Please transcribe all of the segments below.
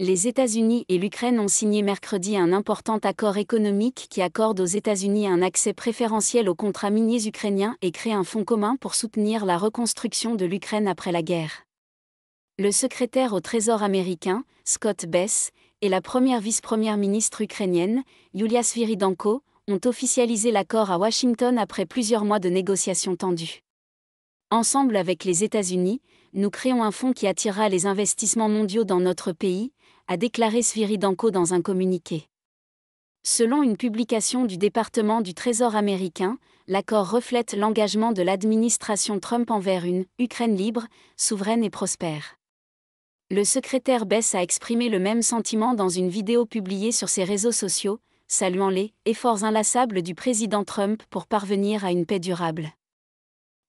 Les États-Unis et l'Ukraine ont signé mercredi un important accord économique qui accorde aux États-Unis un accès préférentiel aux contrats miniers ukrainiens et crée un fonds commun pour soutenir la reconstruction de l'Ukraine après la guerre. Le secrétaire au Trésor américain, Scott Bess, et la première vice-première ministre ukrainienne, Yulia Sviridenko, ont officialisé l'accord à Washington après plusieurs mois de négociations tendues. Ensemble avec les États-Unis, nous créons un fonds qui attirera les investissements mondiaux dans notre pays, a déclaré Sviridenko dans un communiqué. Selon une publication du département du Trésor américain, l'accord reflète l'engagement de l'administration Trump envers une Ukraine libre, souveraine et prospère. Le secrétaire Bess a exprimé le même sentiment dans une vidéo publiée sur ses réseaux sociaux, saluant les efforts inlassables du président Trump pour parvenir à une paix durable.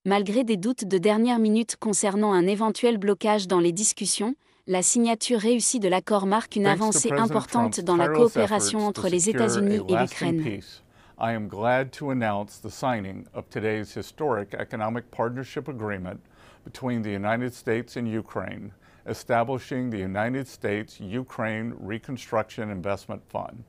Malgré des doutes de dernière minute concernant un éventuel blocage dans les discussions, la signature réussie de l'accord marque une avancée importante dans la coopération entre les États-Unis et l'Ukraine. I am glad to announce the signing of today's historic economic partnership agreement between the United States and Ukraine, establishing the United States-Ukraine Reconstruction Investment Fund.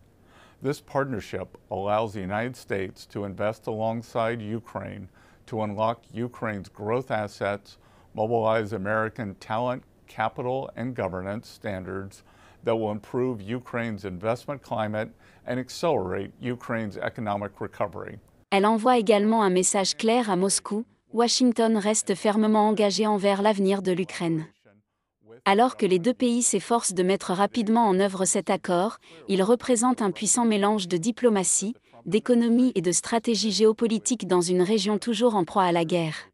This partnership allows the United States to invest alongside Ukraine to unlock Ukraine's growth assets, mobilize American talent, capital, and governance standards that will improve Ukraine's investment climate and accelerate Ukraine's economic recovery. Elle envoie également un message clair à Moscou: Washington reste fermement engagé envers l'avenir de l'Ukraine. Alors que les deux pays s'efforcent de mettre rapidement en œuvre cet accord, il représente un puissant mélange de diplomatie, d'économie et de stratégie géopolitique dans une région toujours en proie à la guerre.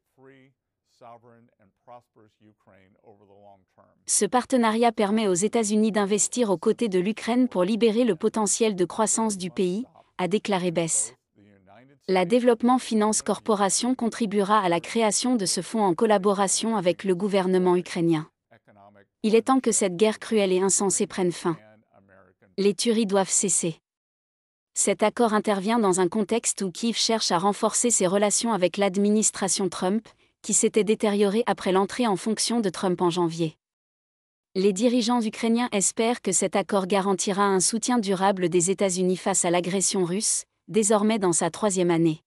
Ce partenariat permet aux États-Unis d'investir aux côtés de l'Ukraine pour libérer le potentiel de croissance du pays, a déclaré Bess. La Développement Finance Corporation contribuera à la création de ce fonds en collaboration avec le gouvernement ukrainien. Il est temps que cette guerre cruelle et insensée prenne fin. Les tueries doivent cesser. Cet accord intervient dans un contexte où Kiev cherche à renforcer ses relations avec l'administration Trump, qui s'était détériorée après l'entrée en fonction de Trump en janvier. Les dirigeants ukrainiens espèrent que cet accord garantira un soutien durable des États-Unis face à l'agression russe, désormais dans sa 3e année.